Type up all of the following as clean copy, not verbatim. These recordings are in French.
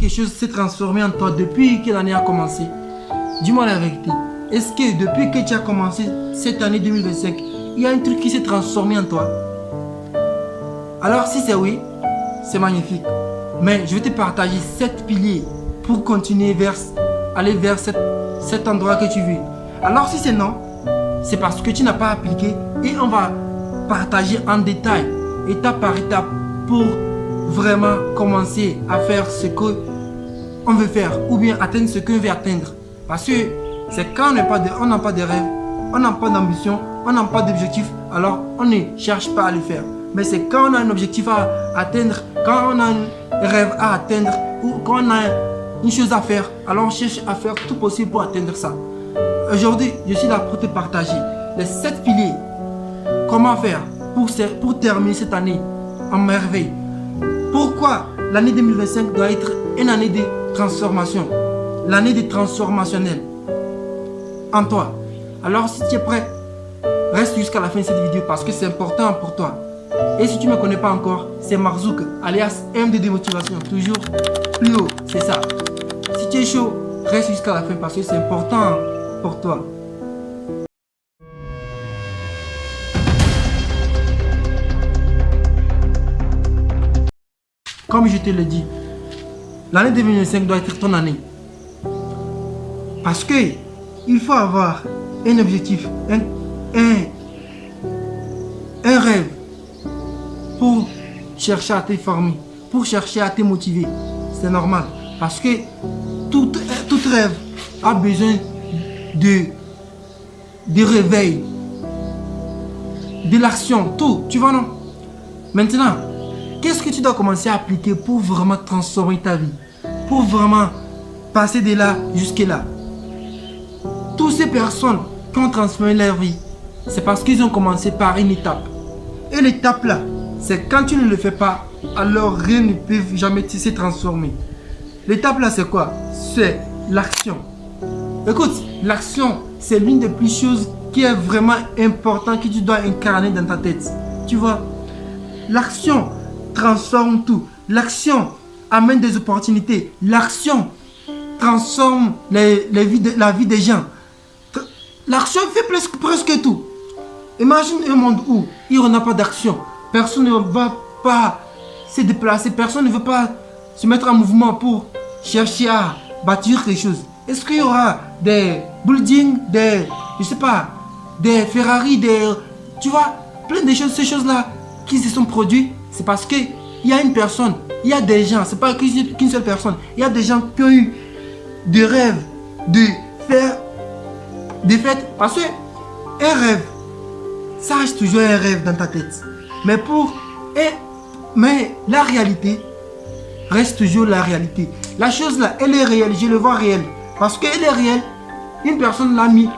quelque chose s'est transformé en toi depuis que l'année a commencé? Dis-moi la vérité. Est-ce que depuis que tu as commencé cette année 2025, il y a un truc qui s'est transformé en toi? Alors si c'est oui, c'est magnifique. Mais je vais te partager 7 piliers pour continuer aller vers cet endroit que tu veux. Alors si c'est non, c'est parce que tu n'as pas appliqué et on va partager en détail, étape par étape, pour vraiment commencer à faire ce qu'on veut faire ou bien atteindre ce qu'on veut atteindre. Parce que c'est quand on n'a pas de rêve, on n'a pas d'ambition, on n'a pas d'objectif, alors on ne cherche pas à le faire. Mais c'est quand on a un objectif à atteindre, quand on a un rêve à atteindre ou quand on a une chose à faire, alors on cherche à faire tout possible pour atteindre ça. Aujourd'hui, je suis là pour te partager les 7 piliers. Comment faire pour terminer cette année en merveille. Pourquoi l'année 2025 doit être une année de transformation, l'année de transformationnelle en toi. Alors si tu es prêt, reste jusqu'à la fin de cette vidéo parce que c'est important pour toi. Et si tu ne me connais pas encore, c'est Marzouk, alias MD de motivation, toujours plus haut, c'est ça. Si tu es chaud, reste jusqu'à la fin parce que c'est important pour toi. Comme je te le dis, l'année 2025 doit être ton année. Parce que il faut avoir un objectif, un rêve pour chercher à te former, pour chercher à te motiver. C'est normal. Parce que tout rêve a besoin de réveil, de l'action, tout. Tu vois, non? Maintenant, qu'est-ce que tu dois commencer à appliquer pour vraiment transformer ta vie? Pour vraiment passer de là jusqu'à là? Toutes ces personnes qui ont transformé leur vie, c'est parce qu'ils ont commencé par une étape. Et l'étape là, c'est quand tu ne le fais pas, alors rien ne peut jamais se transformer. L'étape là, c'est quoi? C'est l'action. Écoute, l'action, c'est l'une des plus choses qui est vraiment importante que tu dois incarner dans ta tête. Tu vois? L'action transforme tout. L'action amène des opportunités. L'action transforme la vie des gens. L'action fait presque tout. Imagine un monde où il n'y en a pas d'action. Personne ne va pas se déplacer. Personne ne veut pas se mettre en mouvement pour chercher à bâtir quelque chose. Est-ce qu'il y aura des buildings, je sais pas, des Ferrari, tu vois, plein de choses, ces choses-là qui se sont produites? C'est parce que il y a une personne, il y a des gens, c'est pas qu'une seule personne. Il y a des gens qui ont eu des rêves de faire des fêtes. Parce que un rêve, ça reste toujours un rêve dans ta tête. Mais la réalité reste toujours la réalité. La chose là, elle est réelle, je le vois réelle. Parce qu'elle est réelle, une personne l'a mis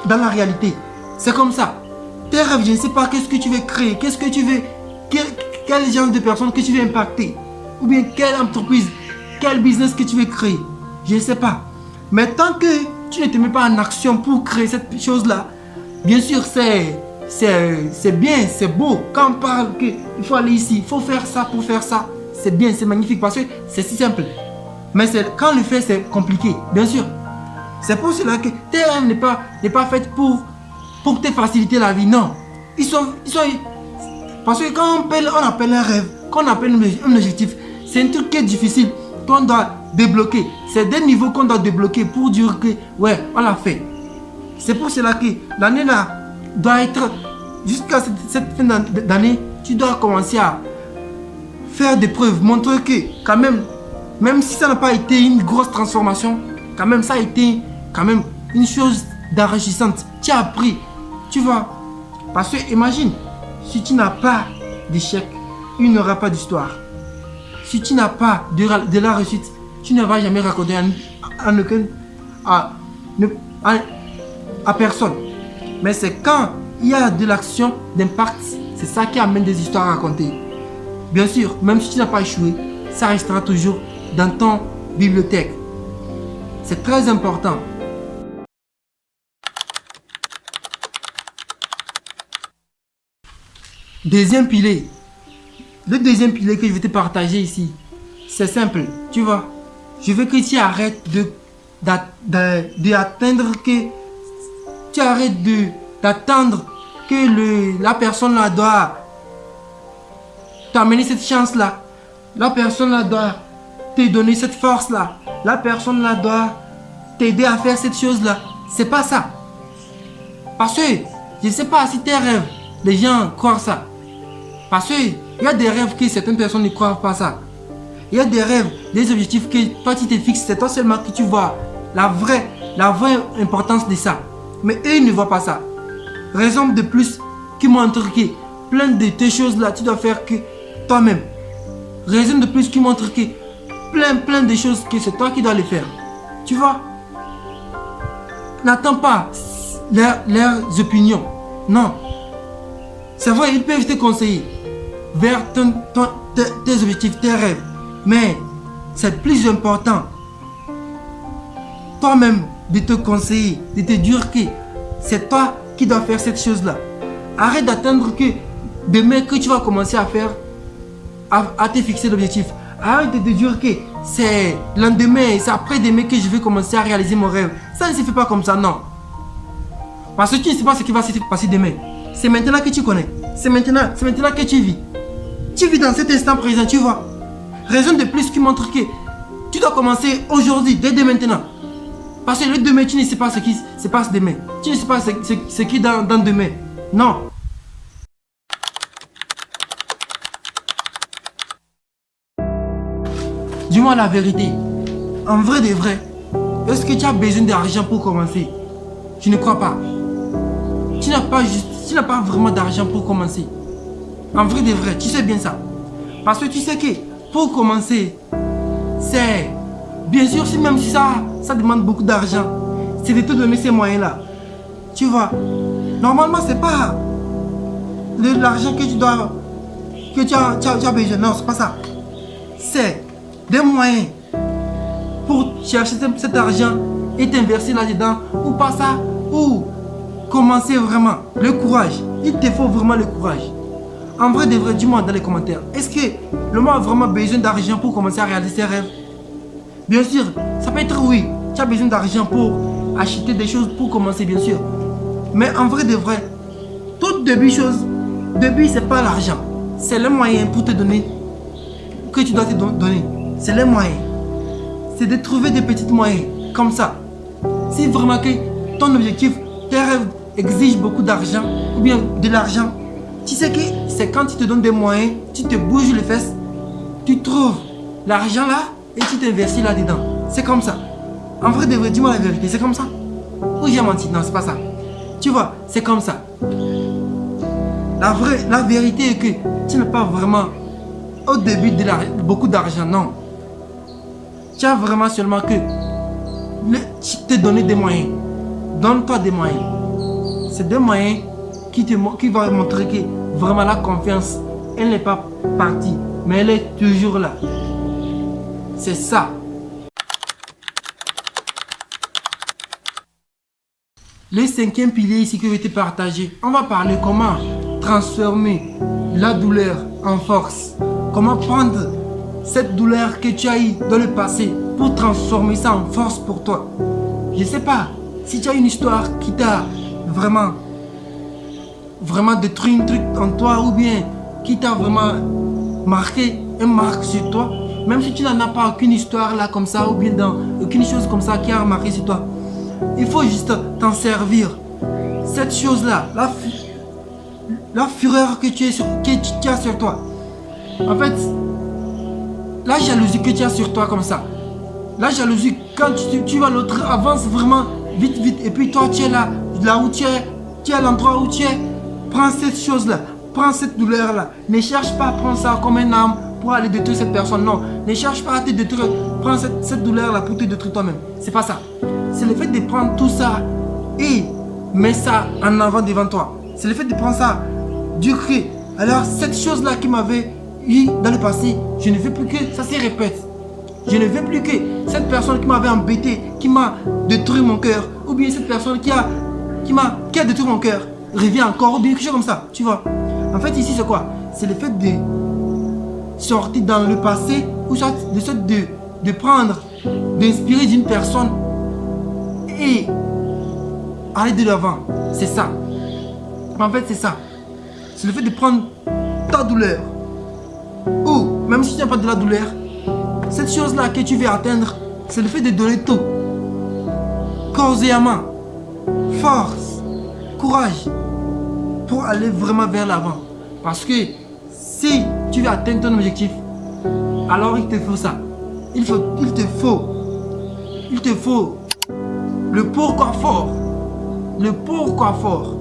dans la réalité. C'est comme ça. Tes rêves, je ne sais pas qu'est-ce que tu veux créer, qu'est-ce que tu veux, quel genre de personnes que tu veux impacter, ou bien quelle entreprise, quel business que tu veux créer. Je ne sais pas. Mais tant que tu ne te mets pas en action pour créer cette chose-là, bien sûr, c'est bien, c'est beau. Quand on parle qu'il faut aller ici, il faut faire ça pour faire ça, c'est bien, c'est magnifique parce que c'est si simple. Mais quand on le fait, c'est compliqué, bien sûr. C'est pour cela que tes rêves n'est pas fait pour te faciliter la vie, non. Parce que quand on appelle un rêve, quand on appelle un objectif, c'est un truc qui est difficile, qu'on doit débloquer. C'est des niveaux qu'on doit débloquer pour dire que, ouais, on l'a fait. C'est pour cela que l'année là doit être, jusqu'à cette fin d'année, tu dois commencer à faire des preuves, montrer que quand même si ça n'a pas été une grosse transformation, quand même ça a été quand même une chose d'enrichissante. Tu as appris, tu vois. Parce que imagine, si tu n'as pas d'échec, il n'y aura pas d'histoire. Si tu n'as pas de la réussite, tu ne vas jamais raconter à personne. Mais c'est quand il y a de l'action, d'impact, c'est ça qui amène des histoires à raconter. Bien sûr, même si tu n'as pas échoué, ça restera toujours dans ton bibliothèque. C'est très important. Deuxième pilier. Le deuxième pilier que je vais te partager ici, c'est simple, tu vois. Je veux que tu arrêtes d'atteindre que... Tu arrêtes d'attendre que la personne là doit t'amener cette chance là. La personne là doit te donner cette force là. La personne là doit t'aider à faire cette chose là. C'est pas ça. Parce que je ne sais pas si tes rêves, les gens croient ça. Parce qu'il y a des rêves que certaines personnes ne croient pas ça. Il y a des rêves, des objectifs que toi tu te fixes. C'est toi seulement que tu vois la vraie importance de ça. Mais eux ils ne voient pas ça. Raison de plus qui montre que plein de tes choses là tu dois faire que toi-même. Raison de plus qui montre que plein de choses que c'est toi qui dois les faire. Tu vois? N'attends pas leurs opinions. Non. C'est vrai, ils peuvent te conseiller vers tes objectifs, tes rêves. Mais c'est plus important toi-même de te conseiller, de te dire que c'est toi qui dois faire cette chose-là. Arrête d'attendre que demain que tu vas commencer à faire, à te fixer l'objectif. Arrête de te dire que c'est lendemain, c'est après-demain que je vais commencer à réaliser mon rêve. Ça ne se fait pas comme ça, non. Parce que tu ne sais pas ce qui va se passer demain. C'est maintenant que tu connais. C'est maintenant que tu vis. Tu vis dans cet instant présent, tu vois. Raison de plus qui montre que tu dois commencer aujourd'hui, dès maintenant. Parce que le demain, tu ne sais pas ce qui se passe demain. Tu ne sais pas ce qui est dans demain. Non. Dis-moi la vérité. En vrai de vrai, est-ce que tu as besoin d'argent pour commencer? Je ne crois pas. Tu n'as pas vraiment d'argent pour commencer. En vrai de vrai, tu sais bien ça. Parce que tu sais que pour commencer, c'est... Bien sûr, même si ça demande beaucoup d'argent, c'est de te donner ces moyens-là. Tu vois, normalement, c'est pas l'argent que tu as besoin. Non, c'est pas ça. C'est des moyens pour chercher cet argent et t'inverser là-dedans. Ou pas ça, ou commencer vraiment. Le courage. Il te faut vraiment le courage. En vrai, de vrai, dis-moi dans les commentaires. Est-ce que le monde a vraiment besoin d'argent pour commencer à réaliser ses rêves? Bien sûr, ça peut être oui. Tu as besoin d'argent pour acheter des choses pour commencer, bien sûr. Mais en vrai, de vrai, toute début, c'est pas l'argent. C'est le moyen pour te donner, que tu dois te donner. C'est le moyen. C'est de trouver des petits moyens, comme ça. Si vraiment que ton objectif, tes rêves exigent beaucoup d'argent, ou bien de l'argent, tu sais que c'est quand tu te donnes des moyens, tu te bouges les fesses, tu trouves l'argent là, et tu t'investis là-dedans. C'est comme ça. En vrai, de vrai, dis-moi la vérité, c'est comme ça. Ou j'ai menti? Non, c'est pas ça. Tu vois, c'est comme ça. La vérité est que tu n'as pas vraiment au début beaucoup d'argent, non. Tu as vraiment seulement que te donner des moyens. Donne-toi des moyens. C'est des moyens qui vont montrer que vraiment la confiance, elle n'est pas partie, mais elle est toujours là. C'est ça. Le cinquième pilier ici que je vais te partager, on va parler comment transformer la douleur en force. Comment prendre cette douleur que tu as eue dans le passé pour transformer ça en force pour toi. Je ne sais pas si tu as une histoire qui t'a vraiment détruit un truc en toi ou bien qui t'a vraiment marqué un marque sur toi. Même si tu n'en as pas aucune histoire là comme ça ou bien aucune chose comme ça qui a marqué sur toi. Il faut juste t'en servir. Cette chose là, la fureur que tu as sur toi. En fait, la jalousie que tu as sur toi comme ça. La jalousie, quand tu vois l'autre avance vraiment vite. Et puis toi tu es là où tu es à l'endroit où tu es. Prends cette chose là, prends cette douleur là. Ne cherche pas à prendre ça comme un arme pour aller détruire cette personne. Non, ne cherche pas à te détruire. Prends cette douleur là pour te détruire toi-même. C'est pas ça. C'est le fait de prendre tout ça et mettre ça en avant devant toi. C'est le fait de prendre ça du cri. Alors cette chose là qui m'avait eu dans le passé, je ne veux plus que ça se répète. Je ne veux plus que cette personne qui m'avait embêté, qui m'a détruit mon cœur, ou bien cette personne qui a détruit mon cœur, revient encore, ou bien quelque chose comme ça, tu vois. En fait ici c'est quoi? C'est le fait de sortir dans le passé, ou soit de de prendre, d'inspirer d'une personne et aller de l'avant. C'est ça. En fait, c'est ça. C'est le fait de prendre ta douleur. Ou, même si tu n'as pas de la douleur, cette chose-là que tu veux atteindre, c'est le fait de donner tout. Corps et âme, force, courage, pour aller vraiment vers l'avant. Parce que si tu veux atteindre ton objectif, alors il te faut ça. Il te faut le pourquoi fort. Le pourquoi fort.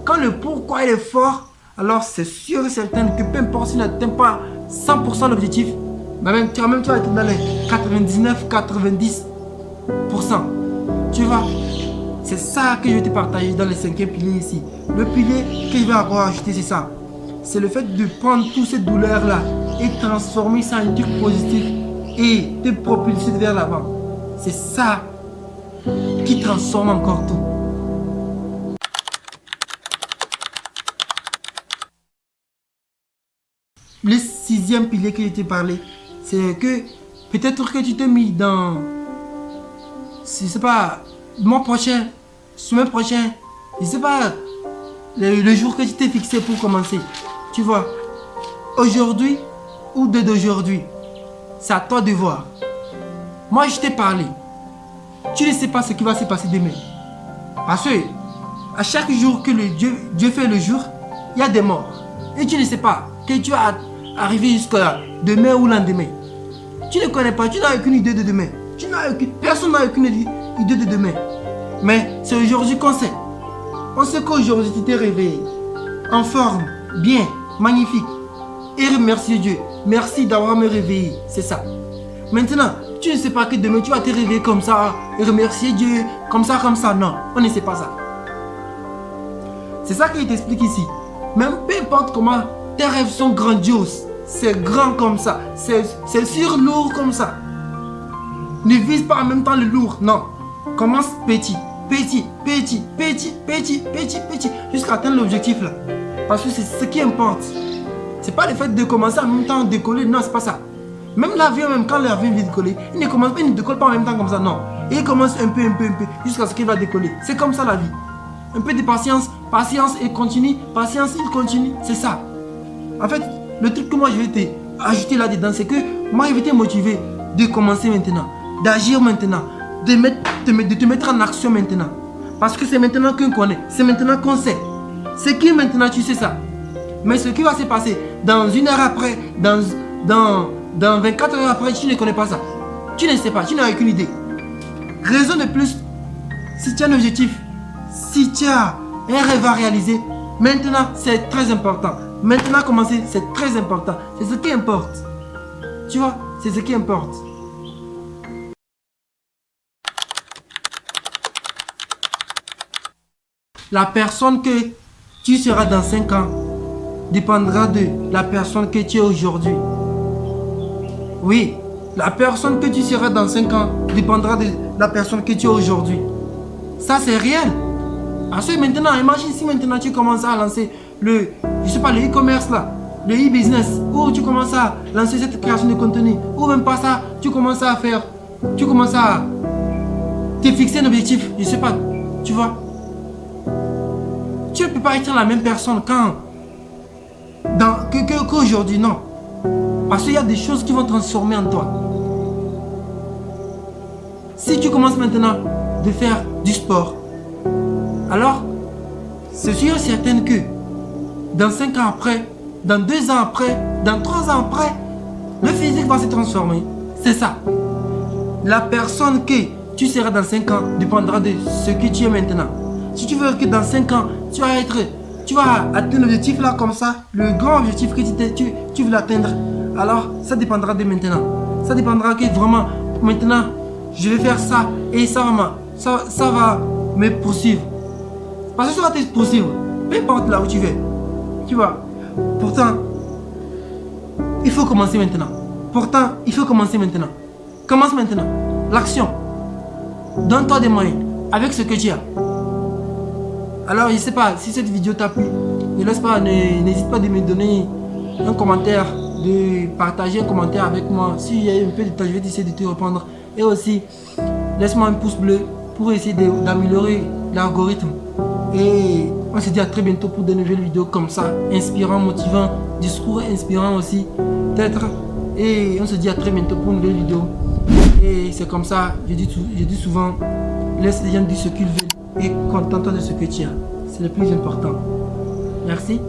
Quand le pourquoi il est fort, alors c'est sûr et certain que peu importe si tu n'atteins pas 100% l'objectif, tu vas être dans les 99-90%. Tu vois, c'est ça que je vais te partager dans les 5e piliers ici. Le pilier que je vais avoir ajouté, c'est ça. C'est le fait de prendre toutes ces douleurs-là et transformer ça en un truc positif et te propulser vers l'avant. C'est ça qui transforme encore tout. Le 6e pilier que je t'ai parlé, c'est que peut-être que tu t'es mis dans, je sais pas, mois prochain, semaine prochaine, je sais pas, le jour que tu t'es fixé pour commencer. Tu vois, aujourd'hui ou dès d'aujourd'hui, c'est à toi de voir. Moi, je t'ai parlé. Tu ne sais pas ce qui va se passer demain. Parce que à chaque jour que Dieu fait le jour, il y a des morts. Et tu ne sais pas que tu vas arriver jusqu'à demain ou lendemain. Tu ne connais pas, tu n'as aucune idée de demain. Personne n'a aucune idée de demain. Mais c'est aujourd'hui qu'on sait. On sait qu'aujourd'hui tu t'es réveillé en forme, bien, magnifique. Et remercier Dieu. Merci d'avoir me réveillé. C'est ça. Maintenant, tu ne sais pas que demain tu vas te réveiller comme ça et remercier Dieu comme ça. Non, on ne sait pas ça. C'est ça qu'il t'explique ici. Même peu importe comment tes rêves sont grandioses. C'est grand comme ça. C'est sur lourd comme ça. Ne vise pas en même temps le lourd. Non. Commence petit. Jusqu'à atteindre l'objectif là. Parce que c'est ce qui importe. C'est pas le fait de commencer en même temps décoller. Non, c'est pas ça. Même l'avion, même quand l'avion vient décoller, il ne décolle pas en même temps comme ça. Non. Et il commence un peu. Jusqu'à ce qu'il va décoller. C'est comme ça la vie. Un peu de patience. Patience et continue. Patience, il continue. C'est ça. En fait, le truc que moi je vais t'ajouter là-dedans, c'est que moi je vais te motiver de commencer maintenant, d'agir maintenant, de te mettre en action maintenant. Parce que c'est maintenant qu'on connaît, c'est maintenant qu'on sait. C'est qui maintenant tu sais ça. Mais ce qui va se passer dans 1 heure après, dans 24 heures après, tu ne connais pas ça. Tu ne sais pas, tu n'as aucune idée. Raison de plus, si tu as un objectif, si tu as un rêve à réaliser, maintenant c'est très important. Maintenant commencer, c'est très important. C'est ce qui importe. Tu vois, c'est ce qui importe. La personne que tu seras dans 5 ans dépendra de la personne que tu es aujourd'hui. Oui, la personne que tu seras dans 5 ans dépendra de la personne que tu es aujourd'hui. Ça, c'est réel. Parce que maintenant, imagine si maintenant tu commences à lancer le e-commerce là, le e-business, ou tu commences à lancer cette création de contenu, ou même pas ça, tu commences à te fixer un objectif, je sais pas, tu vois. Tu ne peux pas être la même personne qu'aujourd'hui, non. Parce qu'il y a des choses qui vont transformer en toi. Si tu commences maintenant de faire du sport, alors c'est sûr et certain que dans 5 ans après, dans 2 ans après, dans 3 ans après, le physique va se transformer. C'est ça. La personne que tu seras dans 5 ans dépendra de ce que tu es maintenant. Si tu veux que dans 5 ans, tu vas atteindre l'objectif là comme ça, le grand objectif que tu veux l'atteindre, alors ça dépendra de maintenant. Ça dépendra que vraiment, maintenant, je vais faire ça et ça va me poursuivre. Parce que ça va te poursuivre, peu importe là où tu vas. Tu vois, pourtant, il faut commencer maintenant. Commence maintenant. L'action. Donne-toi des moyens avec ce que tu as. Alors, je ne sais pas si cette vidéo t'a plu. N'hésite pas de me donner un commentaire de partager un commentaire avec moi. Si j'ai un peu de temps, je vais essayer de te répondre. Et aussi, laisse-moi un pouce bleu pour essayer d'améliorer l'algorithme. Et on se dit à très bientôt pour de nouvelles vidéos comme ça, inspirant, motivant, discours inspirant aussi, peut-être. Et on se dit à très bientôt pour une nouvelle vidéo. Et c'est comme ça, je dis souvent, laisse les gens dire ce qu'ils veulent et contente-toi de ce que tu as. C'est le plus important. Merci.